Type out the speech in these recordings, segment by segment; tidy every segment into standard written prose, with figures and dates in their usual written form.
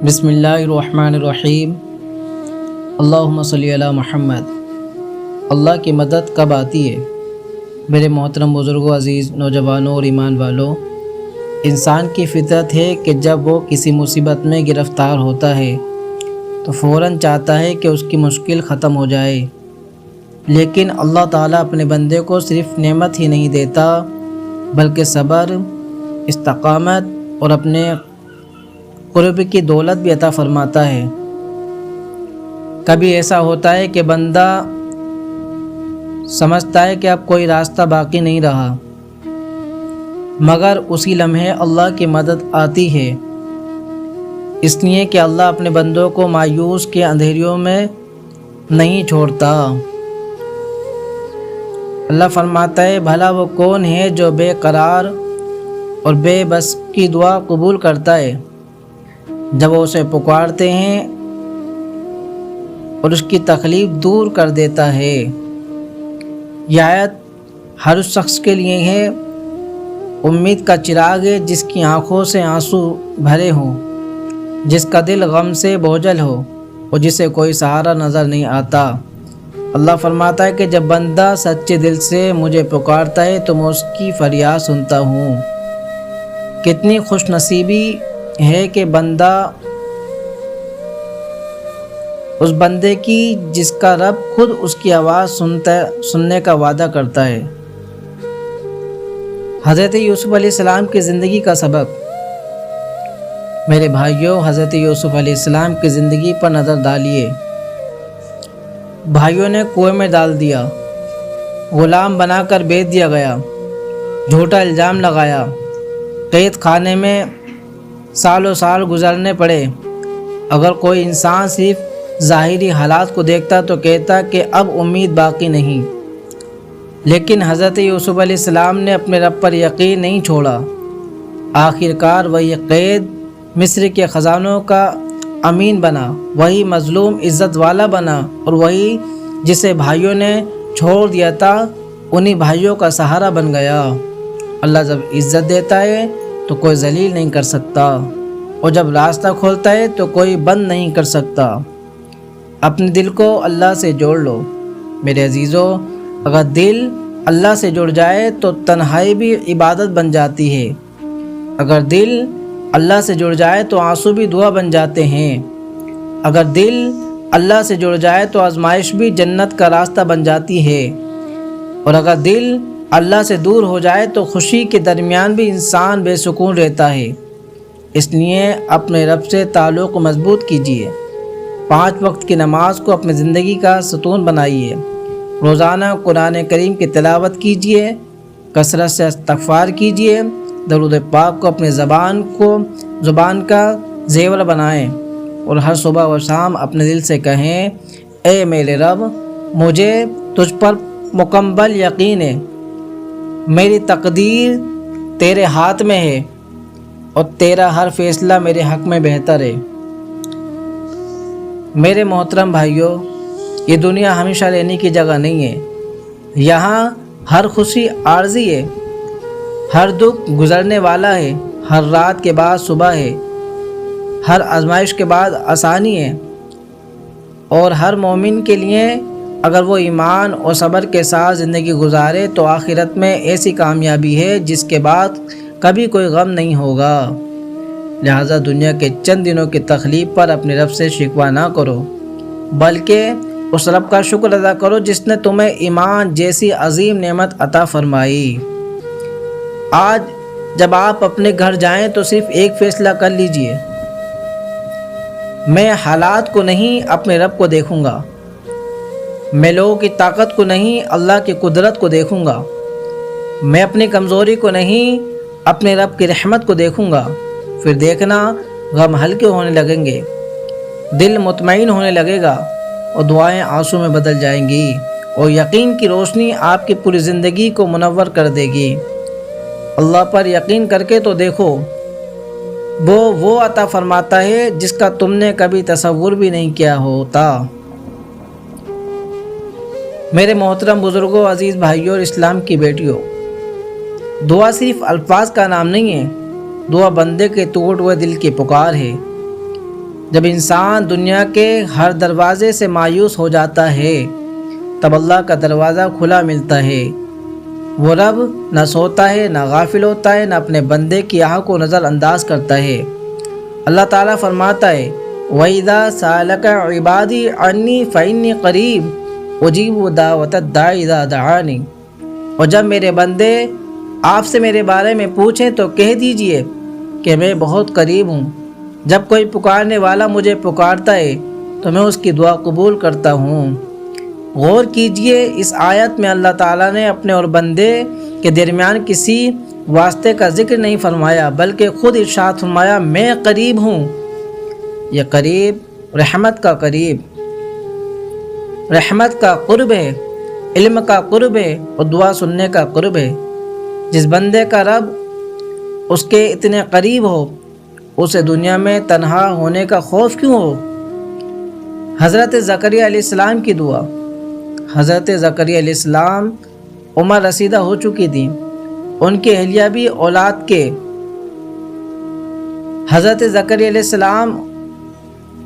بسم اللہ الرحمن الرحیم۔ اللہم صلی علی محمد۔ اللہ کی مدد کب آتی ہے؟ میرے محترم بزرگوں، عزیز نوجوانوں اور ایمان والوں، انسان کی فطرت ہے کہ جب وہ کسی مصیبت میں گرفتار ہوتا ہے تو فوراً چاہتا ہے کہ اس کی مشکل ختم ہو جائے، لیکن اللہ تعالیٰ اپنے بندے کو صرف نعمت ہی نہیں دیتا بلکہ صبر، استقامت اور اپنے قرب کی دولت بھی عطا فرماتا ہے۔ کبھی ایسا ہوتا ہے کہ بندہ سمجھتا ہے کہ اب کوئی راستہ باقی نہیں رہا، مگر اسی لمحے اللہ کی مدد آتی ہے، اس لیے کہ اللہ اپنے بندوں کو مایوس کے اندھیریوں میں نہیں چھوڑتا۔ اللہ فرماتا ہے، بھلا وہ کون ہے جو بے قرار اور بے بس کی دعا قبول کرتا ہے جب وہ اسے پکارتے ہیں اور اس کی تکلیف دور کر دیتا ہے۔ یہ آیت ہر اس شخص کے لیے ہے، امید کا چراغ ہے جس کی آنکھوں سے آنسو بھرے ہوں، جس کا دل غم سے بوجھل ہو اور جسے کوئی سہارا نظر نہیں آتا۔ اللہ فرماتا ہے کہ جب بندہ سچے دل سے مجھے پکارتا ہے تو میں اس کی فریاد سنتا ہوں۔ کتنی خوش نصیبی ہے کہ بندہ اس بندے کی جس کا رب خود اس کی آواز سننے کا وعدہ کرتا ہے۔ حضرت یوسف علیہ السلام کی زندگی کا سبق۔ میرے بھائیوں، حضرت یوسف علیہ السلام کی زندگی پر نظر ڈالیے۔ بھائیوں نے کنویں میں ڈال دیا، غلام بنا کر بیچ دیا گیا، جھوٹا الزام لگایا، قید خانے میں سالوں سال گزارنے پڑے۔ اگر کوئی انسان صرف ظاہری حالات کو دیکھتا تو کہتا کہ اب امید باقی نہیں، لیکن حضرت یوسف علیہ السلام نے اپنے رب پر یقین نہیں چھوڑا۔ آخر کار وہی قید مصر کے خزانوں کا امین بنا، وہی مظلوم عزت والا بنا، اور وہی جسے بھائیوں نے چھوڑ دیا تھا انہی بھائیوں کا سہارا بن گیا۔ اللہ جب عزت دیتا ہے تو کوئی ذلیل نہیں کر سکتا، اور جب راستہ کھولتا ہے تو کوئی بند نہیں کر سکتا۔ اپنے دل کو اللہ سے جوڑ لو میرے عزیزوں۔ اگر دل اللہ سے جڑ جائے تو تنہائی بھی عبادت بن جاتی ہے، اگر دل اللہ سے جڑ جائے تو آنسو بھی دعا بن جاتے ہیں، اگر دل اللہ سے جڑ جائے تو آزمائش بھی جنت کا راستہ بن جاتی ہے، اور اگر دل اللہ سے دور ہو جائے تو خوشی کے درمیان بھی انسان بے سکون رہتا ہے۔ اس لیے اپنے رب سے تعلق مضبوط کیجیے، 5 وقت کی نماز کو اپنی زندگی کا ستون بنائیے، روزانہ قرآن کریم کی تلاوت کیجیے، کثرت سے استغفار کیجیے، درود پاک کو اپنی زبان کا زیور بنائیں، اور ہر صبح و شام اپنے دل سے کہیں، اے میرے رب، مجھے تجھ پر مکمل یقین ہے، میری تقدیر تیرے ہاتھ میں ہے اور تیرا ہر فیصلہ میرے حق میں بہتر ہے۔ میرے محترم بھائیوں، یہ دنیا ہمیشہ رہنے کی جگہ نہیں ہے۔ یہاں ہر خوشی عارضی ہے، ہر دکھ گزرنے والا ہے، ہر رات کے بعد صبح ہے، ہر آزمائش کے بعد آسانی ہے، اور ہر مومن کے لیے اگر وہ ایمان اور صبر کے ساتھ زندگی گزارے تو آخرت میں ایسی کامیابی ہے جس کے بعد کبھی کوئی غم نہیں ہوگا۔ لہذا دنیا کے چند دنوں کی تکلیف پر اپنے رب سے شکوہ نہ کرو، بلکہ اس رب کا شکر ادا کرو جس نے تمہیں ایمان جیسی عظیم نعمت عطا فرمائی۔ آج جب آپ اپنے گھر جائیں تو صرف ایک فیصلہ کر لیجئے، میں حالات کو نہیں اپنے رب کو دیکھوں گا، میں لوگوں کی طاقت کو نہیں اللہ کی قدرت کو دیکھوں گا، میں اپنی کمزوری کو نہیں اپنے رب کی رحمت کو دیکھوں گا۔ پھر دیکھنا غم ہلکے ہونے لگیں گے، دل مطمئن ہونے لگے گا، اور دعائیں آنسو میں بدل جائیں گی، اور یقین کی روشنی آپ کی پوری زندگی کو منور کر دے گی۔ اللہ پر یقین کر کے تو دیکھو، وہ عطا فرماتا ہے جس کا تم نے کبھی تصور بھی نہیں کیا ہوتا۔ میرے محترم بزرگوں، عزیز بھائیوں اور اسلام کی بیٹیوں، دعا صرف الفاظ کا نام نہیں ہے، دعا بندے کے ٹوٹے ہوئے دل کی پکار ہے۔ جب انسان دنیا کے ہر دروازے سے مایوس ہو جاتا ہے تب اللہ کا دروازہ کھلا ملتا ہے۔ وہ رب نہ سوتا ہے، نہ غافل ہوتا ہے، نہ اپنے بندے کی آہ کو نظر انداز کرتا ہے۔ اللہ تعالیٰ فرماتا ہے وَإِذَا سَأَلَكَ عِبَادِي عَنِّي فَإِنِّي قَرِيبٌ أُجِيبُ دَعْوَةَ الدَّاعِ إِذَا دَعَانِ۔ اور جب میرے بندے آپ سے میرے بارے میں پوچھیں تو کہہ دیجئے کہ میں بہت قریب ہوں، جب کوئی پکارنے والا مجھے پکارتا ہے تو میں اس کی دعا قبول کرتا ہوں۔ غور کیجئے، اس آیت میں اللہ تعالیٰ نے اپنے اور بندے کے درمیان کسی واسطے کا ذکر نہیں فرمایا، بلکہ خود ارشاد فرمایا میں قریب ہوں۔ یہ قریب رحمت کا قریب، رحمت کا قرب ہے، علم کا قرب ہے اور دعا سننے کا قرب ہے۔ جس بندے کا رب اس کے اتنے قریب ہو اسے دنیا میں تنہا ہونے کا خوف کیوں ہو؟ حضرت زکریا علیہ السلام کی دعا۔ حضرت زکریا علیہ السلام عمر رسیدہ ہو چکی تھی، ان کی اہلیہ بھی اولاد کے۔ حضرت زکریا علیہ السلام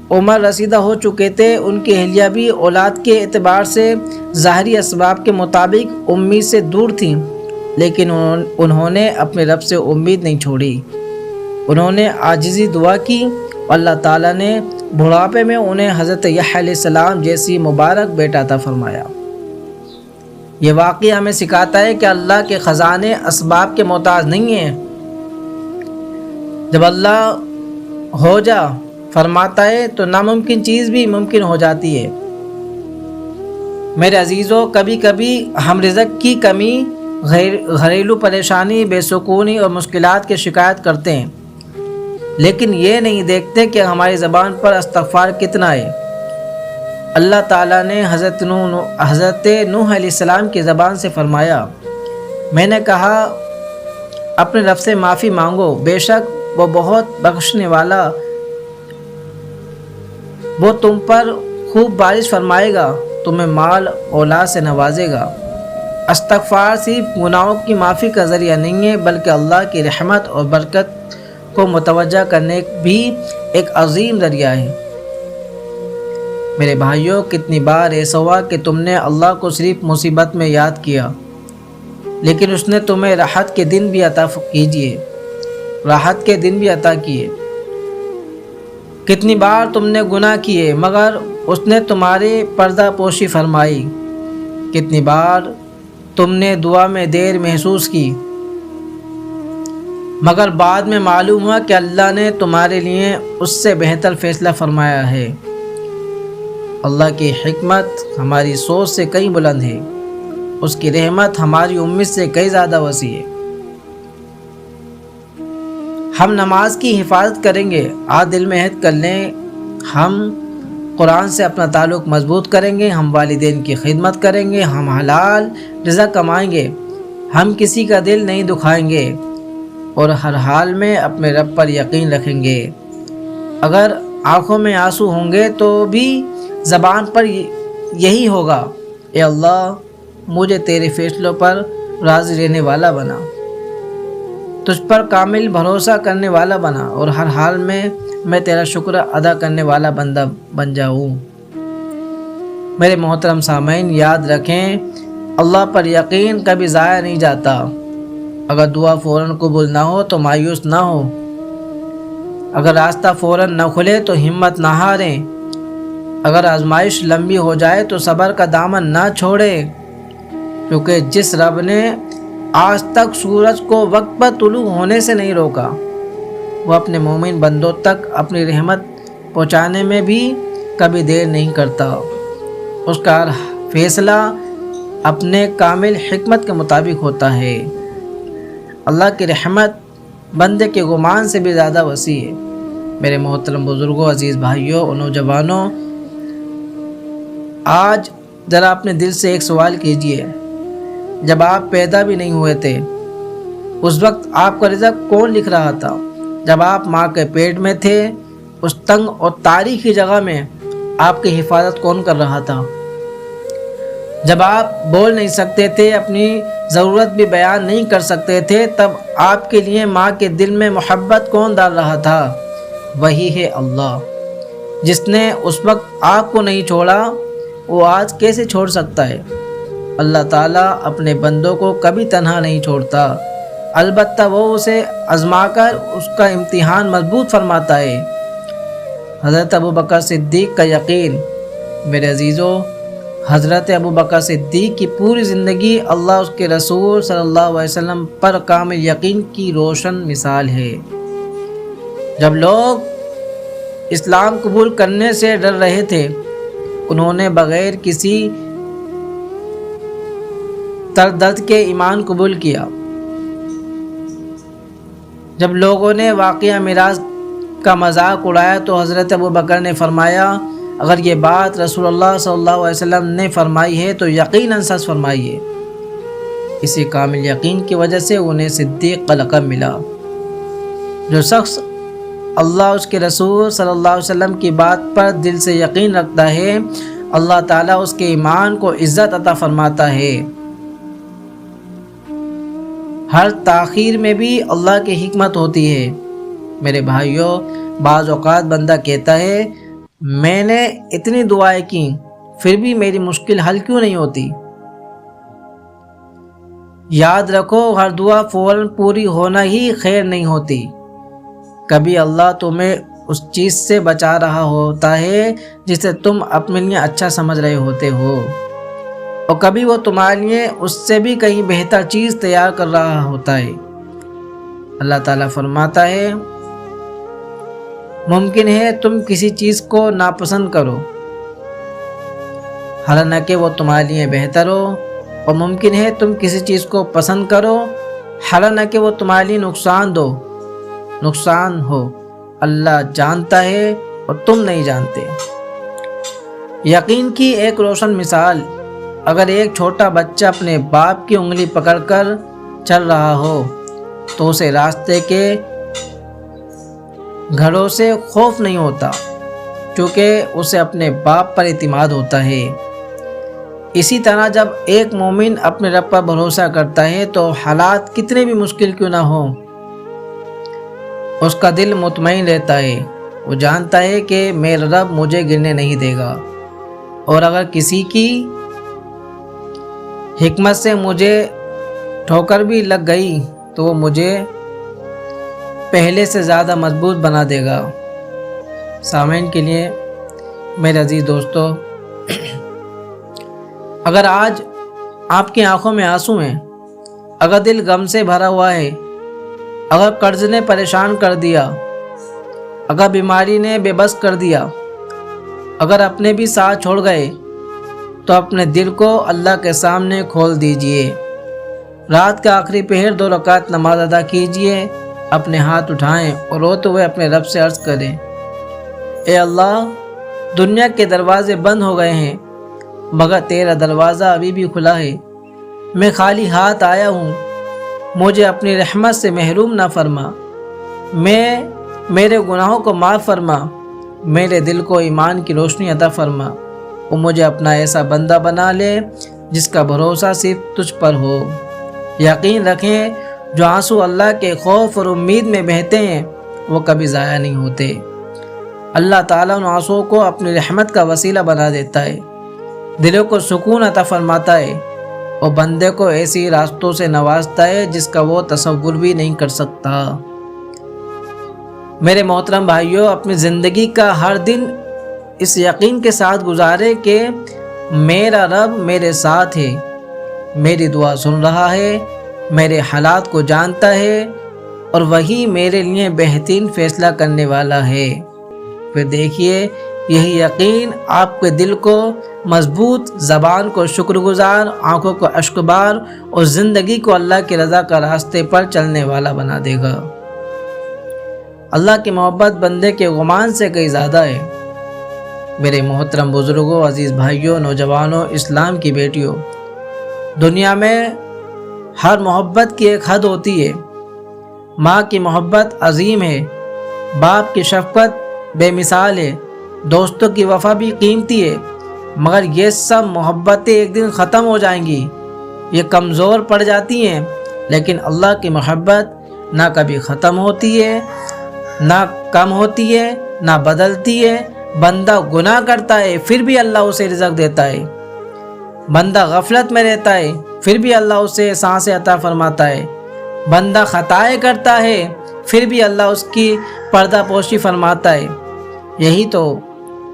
عمر رسیدہ ہو چکے تھے، ان کی اہلیہ بھی اولاد کے اعتبار سے ظاہری اسباب کے مطابق امید سے دور تھیں، لیکن انہوں نے اپنے رب سے امید نہیں چھوڑی۔ انہوں نے عاجزی دعا کی اور اللہ تعالیٰ نے بڑھاپے میں انہیں حضرت یحییٰ علیہ السلام جیسی مبارک بیٹا عطا فرمایا۔ یہ واقعہ ہمیں سکھاتا ہے کہ اللہ کے خزانے اسباب کے محتاج نہیں ہیں۔ جب اللہ ہو جا فرماتا ہے تو ناممکن چیز بھی ممکن ہو جاتی ہے۔ میرے عزیزوں، کبھی کبھی ہم رزق کی کمی، گھریلو پریشانی، بے سکونی اور مشکلات کی شکایت کرتے ہیں، لیکن یہ نہیں دیکھتے کہ ہماری زبان پر استغفار کتنا ہے۔ اللہ تعالیٰ نے حضرت نوح علیہ السلام کی زبان سے فرمایا میں نے کہا اپنے رب سے معافی مانگو، بے شک وہ بہت بخشنے والا، وہ تم پر خوب بارش فرمائے گا، تمہیں مال اولاد سے نوازے گا۔ استغفار صرف گناہوں کی معافی کا ذریعہ نہیں ہے، بلکہ اللہ کی رحمت اور برکت کو متوجہ کرنے بھی ایک عظیم ذریعہ ہے۔ میرے بھائیوں، کتنی بار ایسا ہوا کہ تم نے اللہ کو صرف مصیبت میں یاد کیا، لیکن اس نے تمہیں راحت کے دن بھی عطا کیے۔ کتنی بار تم نے گناہ کیے مگر اس نے تمہاری پردہ پوشی فرمائی۔ کتنی بار تم نے دعا میں دیر محسوس کی مگر بعد میں معلوم ہوا کہ اللہ نے تمہارے لیے اس سے بہتر فیصلہ فرمایا ہے۔ اللہ کی حکمت ہماری سوچ سے کئی بلند ہے، اس کی رحمت ہماری امید سے کئی زیادہ وسیع ہے۔ ہم نماز کی حفاظت کریں گے، آج دل میں عہد کر لیں، ہم قرآن سے اپنا تعلق مضبوط کریں گے، ہم والدین کی خدمت کریں گے، ہم حلال رزق کمائیں گے، ہم کسی کا دل نہیں دکھائیں گے اور ہر حال میں اپنے رب پر یقین رکھیں گے۔ اگر آنکھوں میں آنسو ہوں گے تو بھی زبان پر یہی ہوگا، اے اللہ مجھے تیرے فیصلوں پر راضی رہنے والا بنا، تجھ پر کامل بھروسہ کرنے والا بنا اور ہر حال میں میں تیرا شکر ادا کرنے والا بندہ بن جاؤں۔ میرے محترم سامعین، یاد رکھیں اللہ پر یقین کبھی ضائع نہیں جاتا۔ اگر دعا فوراً قبول نہ ہو تو مایوس نہ ہو، اگر راستہ فوراً نہ کھلے تو ہمت نہ ہاریں، اگر آزمائش لمبی ہو جائے تو صبر کا دامن نہ چھوڑیں، کیونکہ جس رب نے آج تک سورج کو وقت پر طلوع ہونے سے نہیں روکا، وہ اپنے مومن بندوں تک اپنی رحمت پہنچانے میں بھی کبھی دیر نہیں کرتا۔ اس کا فیصلہ اپنے کامل حکمت کے مطابق ہوتا ہے۔ اللہ کی رحمت بندے کے گمان سے بھی زیادہ وسیع ہے۔ میرے محترم بزرگوں، عزیز بھائیوں اور نوجوانوں، آج ذرا اپنے دل سے ایک سوال کیجئے، جب آپ پیدا بھی نہیں ہوئے تھے اس وقت آپ کا رزق کون لکھ رہا تھا؟ جب آپ ماں کے پیٹ میں تھے اس تنگ اور تاریخی جگہ میں آپ کی حفاظت کون کر رہا تھا؟ جب آپ بول نہیں سکتے تھے، اپنی ضرورت بھی بیان نہیں کر سکتے تھے، تب آپ کے لیے ماں کے دل میں محبت کون ڈال رہا تھا؟ وہی ہے اللہ۔ جس نے اس وقت آپ کو نہیں چھوڑا وہ آج کیسے چھوڑ سکتا ہے؟ اللہ تعالیٰ اپنے بندوں کو کبھی تنہا نہیں چھوڑتا، البتہ وہ اسے آزما کر اس کا امتحان مضبوط فرماتا ہے۔ حضرت ابوبکر صدیق کا یقین۔ میرے عزیزو، حضرت ابوبکر صدیق کی پوری زندگی اللہ اس کے رسول صلی اللہ علیہ وسلم پر کامل یقین کی روشن مثال ہے۔ جب لوگ اسلام قبول کرنے سے ڈر رہے تھے، انہوں نے بغیر کسی تردد کے ایمان قبول کیا۔ جب لوگوں نے واقعہ معراج کا مذاق اڑایا تو حضرت ابوبکر نے فرمایا، اگر یہ بات رسول اللہ صلی اللہ علیہ وسلم نے فرمائی ہے تو یقیناً سچ فرمائی ہے۔ اسی کامل یقین کی وجہ سے انہیں صدیق کا لقب ملا۔ جو شخص اللہ اس کے رسول صلی اللہ علیہ وسلم کی بات پر دل سے یقین رکھتا ہے، اللہ تعالیٰ اس کے ایمان کو عزت عطا فرماتا ہے۔ ہر تاخیر میں بھی اللہ کی حکمت ہوتی ہے۔ میرے بھائیوں، بعض اوقات بندہ کہتا ہے، میں نے اتنی دعائیں کی پھر بھی میری مشکل حل کیوں نہیں ہوتی؟ یاد رکھو، ہر دعا فوراً پوری ہونا ہی خیر نہیں ہوتی۔ کبھی اللہ تمہیں اس چیز سے بچا رہا ہوتا ہے جسے تم اپنے لیے اچھا سمجھ رہے ہوتے ہو، اور کبھی وہ تمہارے لیے اس سے بھی کہیں بہتر چیز تیار کر رہا ہوتا ہے۔ اللہ تعالیٰ فرماتا ہے، ممکن ہے تم کسی چیز کو ناپسند کرو حالانکہ وہ تمہارے لیے بہتر ہو، اور ممکن ہے تم کسی چیز کو پسند کرو حالانکہ وہ تمہارے لیے نقصان ہو۔ اللہ جانتا ہے اور تم نہیں جانتے۔ یقین کی ایک روشن مثال، اگر ایک چھوٹا بچہ اپنے باپ کی انگلی پکڑ کر چل رہا ہو تو اسے راستے کے گھروں سے خوف نہیں ہوتا، کیونکہ اسے اپنے باپ پر اعتماد ہوتا ہے۔ اسی طرح جب ایک مومن اپنے رب پر بھروسہ کرتا ہے تو حالات کتنے بھی مشکل کیوں نہ ہوں، اس کا دل مطمئن رہتا ہے۔ وہ جانتا ہے کہ میرا رب مجھے گرنے نہیں دے گا، اور اگر کسی کی حکمت سے مجھے ٹھوکر بھی لگ گئی تو وہ مجھے پہلے سے زیادہ مضبوط بنا دے گا۔ سامعین کے لیے میرے عزیز دوستو، اگر آج آپ کی آنکھوں میں آنسو ہیں، اگر دل غم سے بھرا ہوا ہے، اگر قرض نے پریشان کر دیا، اگر بیماری نے بے بس کر دیا، اگر اپنے بھی ساتھ چھوڑ گئے، تو اپنے دل کو اللہ کے سامنے کھول دیجئے۔ رات کا آخری پہر 2 رکعت نماز ادا کیجئے، اپنے ہاتھ اٹھائیں اور روتے ہوئے اپنے رب سے عرض کریں، اے اللہ، دنیا کے دروازے بند ہو گئے ہیں مگر تیرا دروازہ ابھی بھی کھلا ہے۔ میں خالی ہاتھ آیا ہوں، مجھے اپنی رحمت سے محروم نہ فرما۔ میرے گناہوں کو معاف فرما، میرے دل کو ایمان کی روشنی عطا فرما، اور مجھے اپنا ایسا بندہ بنا لے جس کا بھروسہ صرف تجھ پر ہو۔ یقین رکھیں، جو آنسو اللہ کے خوف اور امید میں بہتے ہیں وہ کبھی ضائع نہیں ہوتے۔ اللہ تعالیٰ ان آنسوؤں کو اپنی رحمت کا وسیلہ بنا دیتا ہے، دلوں کو سکون عطا فرماتا ہے، اور بندے کو ایسی راستوں سے نوازتا ہے جس کا وہ تصور بھی نہیں کر سکتا۔ میرے محترم بھائیوں، اپنی زندگی کا ہر دن اس یقین کے ساتھ گزارے کہ میرا رب میرے ساتھ ہے، میری دعا سن رہا ہے، میرے حالات کو جانتا ہے، اور وہی میرے لیے بہترین فیصلہ کرنے والا ہے۔ پھر دیکھیے، یہی یقین آپ کے دل کو مضبوط، زبان کو شکر گزار، آنکھوں کو اشک بار، اور زندگی کو اللہ کی رضا کا راستے پر چلنے والا بنا دے گا۔ اللہ کی محبت بندے کے گمان سے کہیں زیادہ ہے۔ میرے محترم بزرگوں، عزیز بھائیوں، نوجوانوں، اسلام کی بیٹیوں، دنیا میں ہر محبت کی ایک حد ہوتی ہے۔ ماں کی محبت عظیم ہے، باپ کی شفقت بے مثال ہے، دوستوں کی وفا بھی قیمتی ہے، مگر یہ سب محبتیں ایک دن ختم ہو جائیں گی، یہ کمزور پڑ جاتی ہیں، لیکن اللہ کی محبت نہ کبھی ختم ہوتی ہے، نہ کم ہوتی ہے، نہ بدلتی ہے، بندہ گناہ کرتا ہے پھر بھی اللہ اسے رزق دیتا ہے، بندہ غفلت میں رہتا ہے پھر بھی اللہ اسے سانسیں عطا فرماتا ہے، بندہ خطائیں کرتا ہے پھر بھی اللہ اس کی پردہ پوشی فرماتا ہے۔ یہی تو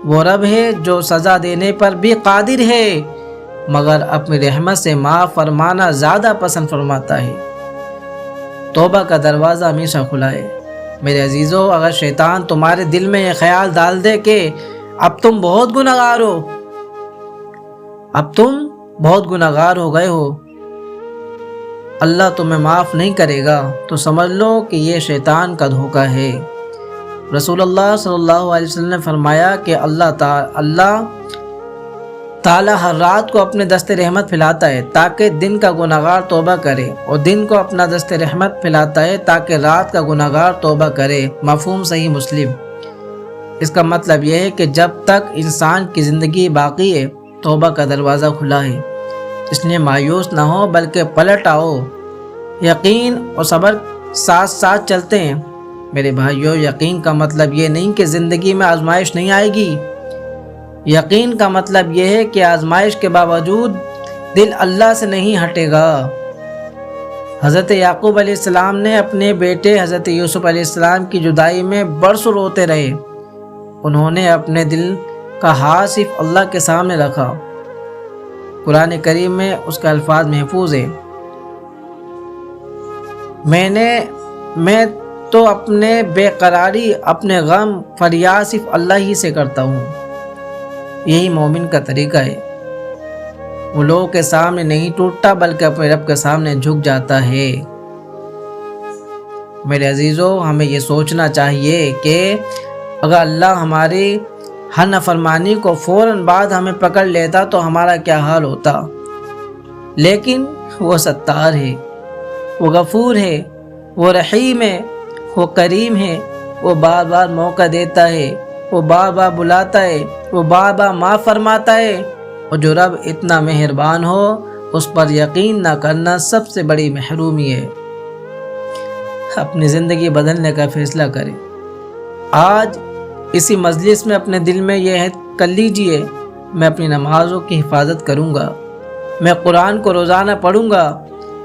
وہ رب ہے جو سزا دینے پر بھی قادر ہے، مگر اپنی رحمت سے معاف فرمانا زیادہ پسند فرماتا ہے۔ توبہ کا دروازہ ہمیشہ کھلا ہے۔ میرے عزیزو، اگر شیطان تمہارے دل میں یہ خیال ڈال دے کہ اب تم بہت گنہگار ہو، اب تم بہت گنہگار ہو گئے ہو، اللہ تمہیں معاف نہیں کرے گا، تو سمجھ لو کہ یہ شیطان کا دھوکہ ہے۔ رسول اللہ صلی اللہ علیہ وسلم نے فرمایا کہ اللہ تعالیٰ ہر رات کو اپنے دست رحمت پھیلاتا ہے تاکہ دن کا گنہگار توبہ کرے، اور دن کو اپنا دست رحمت پھیلاتا ہے تاکہ رات کا گنہگار توبہ کرے۔ مفہوم صحیح مسلم۔ اس کا مطلب یہ ہے کہ جب تک انسان کی زندگی باقی ہے توبہ کا دروازہ کھلا ہے، اس لیے مایوس نہ ہو بلکہ پلٹ آؤ۔ یقین اور صبر ساتھ ساتھ چلتے ہیں۔ میرے بھائیو، یقین کا مطلب یہ نہیں کہ زندگی میں آزمائش نہیں آئے گی، یقین کا مطلب یہ ہے کہ آزمائش کے باوجود دل اللہ سے نہیں ہٹے گا۔ حضرت یعقوب علیہ السلام نے اپنے بیٹے حضرت یوسف علیہ السلام کی جدائی میں برسوں روتے رہے، انہوں نے اپنے دل کا ہاتھ صرف اللہ کے سامنے رکھا۔ قرآن کریم میں اس کا الفاظ محفوظ ہے، میں تو اپنے بے قراری، اپنے غم فریاد صرف اللہ ہی سے کرتا ہوں۔ یہی مومن کا طریقہ ہے، وہ لوگوں کے سامنے نہیں ٹوٹتا بلکہ اپنے رب کے سامنے جھک جاتا ہے۔ میرے عزیزو، ہمیں یہ سوچنا چاہیے کہ اگر اللہ ہماری ہر نافرمانی کو فوراً بعد ہمیں پکڑ لیتا تو ہمارا کیا حال ہوتا، لیکن وہ ستار ہے، وہ غفور ہے، وہ رحیم ہے، وہ کریم ہے، وہ بار بار موقع دیتا ہے، وہ بار بار بلاتا ہے، وہ بار بار معاف فرماتا ہے، اور جو رب اتنا مہربان ہو اس پر یقین نہ کرنا سب سے بڑی محرومی ہے۔ اپنی زندگی بدلنے کا فیصلہ کریں۔ آج اسی مجلس میں اپنے دل میں یہ عہد کر لیجئے، میں اپنی نمازوں کی حفاظت کروں گا، میں قرآن کو روزانہ پڑھوں گا،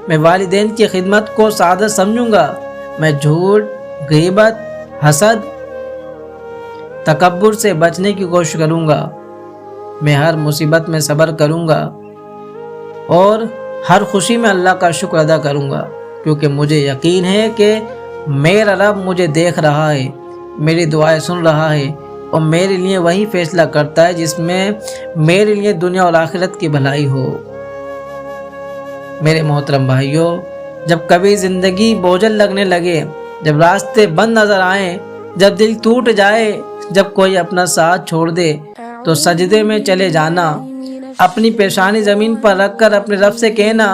میں والدین کی خدمت کو سعادت سمجھوں گا، میں جھوٹ، غیبت، حسد، تکبر سے بچنے کی کوشش کروں گا، میں ہر مصیبت میں صبر کروں گا، اور ہر خوشی میں اللہ کا شکر ادا کروں گا، کیونکہ مجھے یقین ہے کہ میرا رب مجھے دیکھ رہا ہے، میری دعائیں سن رہا ہے، اور میرے لیے وہی فیصلہ کرتا ہے جس میں میرے لیے دنیا اور آخرت کی بھلائی ہو۔ میرے محترم بھائیوں، جب کبھی زندگی بوجھل لگنے لگے، جب راستے بند نظر آئیں، جب دل ٹوٹ جائے، جب کوئی اپنا ساتھ چھوڑ دے، تو سجدے میں چلے جانا، اپنی پیشانی زمین پر رکھ کر اپنے رب سے کہنا،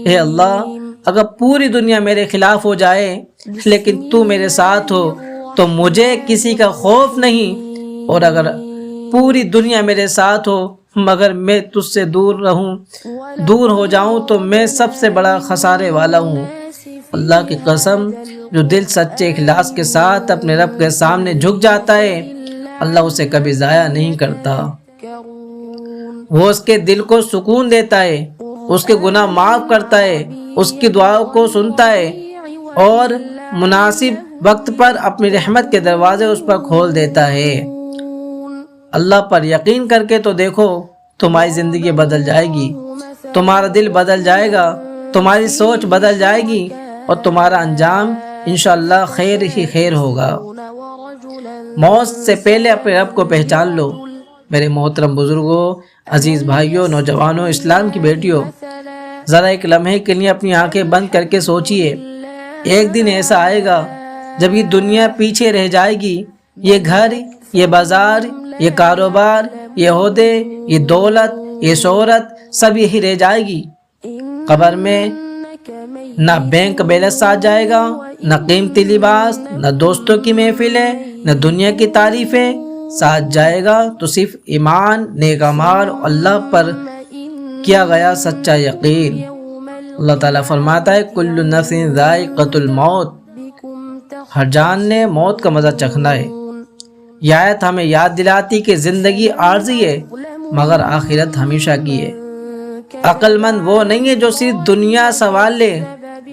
اے اللہ، اگر پوری دنیا میرے خلاف ہو جائے لیکن تو میرے ساتھ ہو تو مجھے کسی کا خوف نہیں، اور اگر پوری دنیا میرے ساتھ ہو مگر میں تجھ سے دور ہو جاؤں تو میں سب سے بڑا خسارے والا ہوں۔ اللہ کی قسم، جو دل سچے اخلاص کے ساتھ اپنے رب کے سامنے جھک جاتا ہے، اللہ اسے کبھی ضائع نہیں کرتا، وہ اس کے دل کو سکون دیتا ہے، اس کے گناہ معاف کرتا ہے، اس کی دعاؤں کو سنتا ہے، اور مناسب وقت پر اپنی رحمت کے دروازے اس پر کھول دیتا ہے۔ اللہ پر یقین کر کے تو دیکھو، تمہاری زندگی بدل جائے گی، تمہارا دل بدل جائے گا، تمہاری سوچ بدل جائے گی، اور تمہارا انجام انشاءاللہ خیر ہی خیر ہوگا۔ موت سے پہلے اپنے رب کو پہچان لو۔ میرے محترم بزرگوں، عزیز بھائیوں، نوجوانوں، اسلام کی بیٹیوں، ذرا ایک لمحے کے لیے اپنی آنکھیں بند کر کے سوچئے، ایک دن ایسا آئے گا جب یہ دنیا پیچھے رہ جائے گی، یہ گھر، یہ بازار، یہ کاروبار، یہ عہدے، یہ دولت، یہ شہرت، سب یہی رہ جائے گی۔ قبر میں نہ بینک بیلنس ساتھ جائے گا، نہ قیمتی لباس، نہ دوستوں کی محفلیں، نہ دنیا کی تعریفیں، ساتھ جائے گا تو صرف ایمان، نیک اعمال، اللہ پر کیا گیا سچا یقین۔ اللہ تعالیٰ فرماتا ہے کل نفس ذائقۃ الموت، ہر جان نے موت کا مزہ چکھنا ہے۔ یہ آیت ہمیں یاد دلاتی کہ زندگی عارضی ہے مگر آخرت ہمیشہ کی ہے۔ عقل مند وہ نہیں ہے جو صرف دنیا سنوال لے،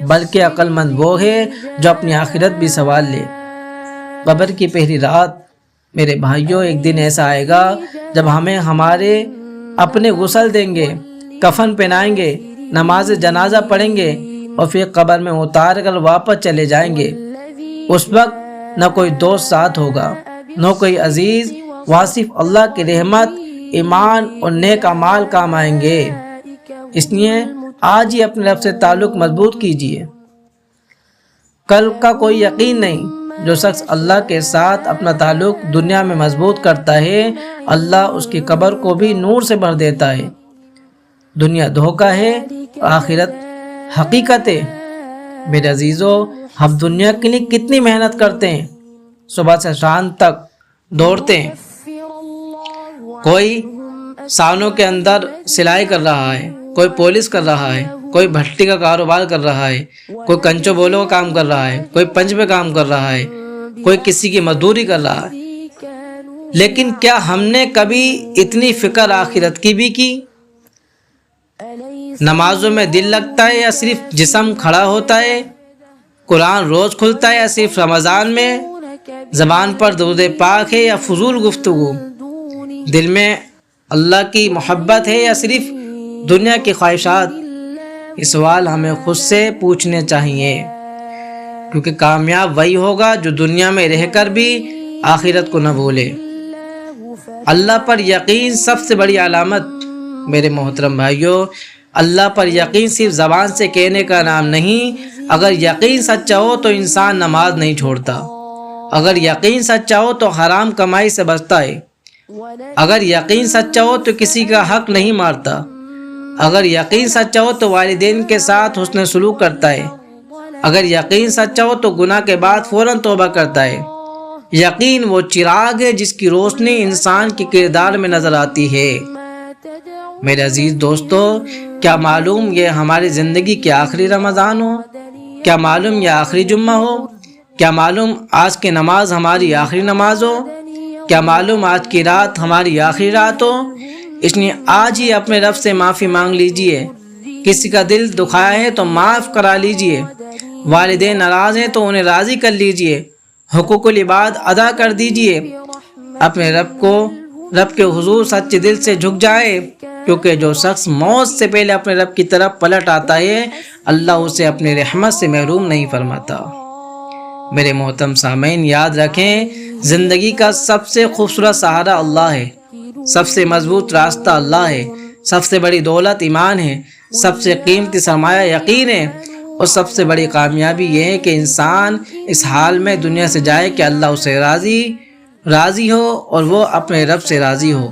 بلکہ عقل مند وہ ہے جو اپنی آخرت بھی سنوال لے۔ قبر کی پہلی رات میرے بھائیوں، ایک دن ایسا آئے گا جب ہمیں ہمارے اپنے غسل دیں گے، کفن پہنائیں گے، نماز جنازہ پڑھیں گے اور پھر قبر میں اتار کر واپس چلے جائیں گے۔ اس وقت نہ کوئی دوست ساتھ ہوگا، نہ کوئی عزیز، وہاں صرف اللہ کی رحمت، ایمان اور نیک اعمال کام آئیں گے۔ اس لیے آج ہی اپنے رب سے تعلق مضبوط کیجیے۔ کل کا کوئی یقین نہیں۔ جو شخص اللہ کے ساتھ اپنا تعلق دنیا میں مضبوط کرتا ہے، اللہ اس کی قبر کو بھی نور سے بھر دیتا ہے۔ دنیا دھوکہ ہے، آخرت حقیقت ہے۔ میرے عزیزو، ہم دنیا کے لیے کتنی محنت کرتے ہیں، صبح سے شام تک دوڑتے ہیں۔ کوئی سانوں کے اندر سلائی کر رہا ہے، کوئی پولش کر رہا ہے، کوئی بھٹی کا کاروبار کر رہا ہے، کوئی کنچو بولوں کا کام کر رہا ہے، کوئی پنچ پہ کام کر رہا ہے، کوئی کسی کی مزدوری کر رہا ہے۔ لیکن کیا ہم نے کبھی اتنی فکر آخرت کی بھی کی؟ نمازوں میں دل لگتا ہے یا صرف جسم کھڑا ہوتا ہے؟ قرآن روز کھلتا ہے یا صرف رمضان میں؟ زبان پر درود پاک ہے یا فضول گفتگو؟ دل میں اللہ کی محبت ہے یا صرف دنیا کی خواہشات؟ یہ سوال ہمیں خود سے پوچھنے چاہیے، کیونکہ کامیاب وہی ہوگا جو دنیا میں رہ کر بھی آخرت کو نہ بھولے۔ اللہ پر یقین سب سے بڑی علامت۔ میرے محترم بھائیوں، اللہ پر یقین صرف زبان سے کہنے کا نام نہیں۔ اگر یقین سچا ہو تو انسان نماز نہیں چھوڑتا، اگر یقین سچا ہو تو حرام کمائی سے بچتا ہے، اگر یقین سچا ہو تو کسی کا حق نہیں مارتا، اگر یقین سچا ہو تو والدین کے ساتھ حسن سلوک کرتا ہے، اگر یقین سچا ہو تو گناہ کے بعد فوراً توبہ کرتا ہے۔ یقین وہ چراغ ہے جس کی روشنی انسان کے کردار میں نظر آتی ہے۔ میرے عزیز دوستو، کیا معلوم یہ ہماری زندگی کے آخری رمضان ہو؟ کیا معلوم یہ آخری جمعہ ہو؟ کیا معلوم آج کی نماز ہماری آخری نماز ہو؟ کیا معلوم آج کی رات ہماری آخری رات ہو؟ اس لیے آج ہی اپنے رب سے معافی مانگ لیجئے۔ کسی کا دل دکھایا ہے تو معاف کرا لیجئے، والدین ناراض ہیں تو انہیں راضی کر لیجئے، حقوق العباد ادا کر دیجئے۔ اپنے رب کے حضور سچے دل سے جھک جائے، کیونکہ جو شخص موت سے پہلے اپنے رب کی طرف پلٹ آتا ہے، اللہ اسے اپنے رحمت سے محروم نہیں فرماتا۔ میرے محترم سامعین، یاد رکھیں، زندگی کا سب سے خوبصورت سہارا اللہ ہے، سب سے مضبوط راستہ اللہ ہے، سب سے بڑی دولت ایمان ہے، سب سے قیمتی سرمایہ یقین ہے، اور سب سے بڑی کامیابی یہ ہے کہ انسان اس حال میں دنیا سے جائے کہ اللہ اسے راضی ہو اور وہ اپنے رب سے راضی ہو۔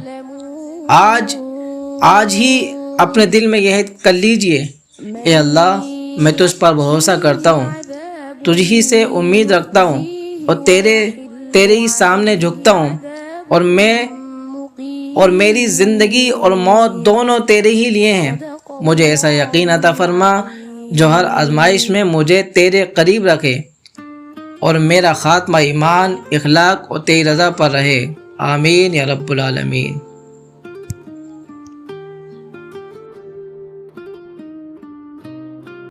آج ہی اپنے دل میں یہ کر لیجئے، اے اللہ، میں تجھ پر بھروسہ کرتا ہوں، تجھ ہی سے امید رکھتا ہوں اور تیرے ہی سامنے جھکتا ہوں، اور میری زندگی اور موت دونوں تیرے ہی لیے ہیں۔ مجھے ایسا یقین عطا فرما جو ہر آزمائش میں مجھے تیرے قریب رکھے، اور میرا خاتمہ ایمان، اخلاق اور تیری رضا پر رہے۔ آمین یا رب العالمین۔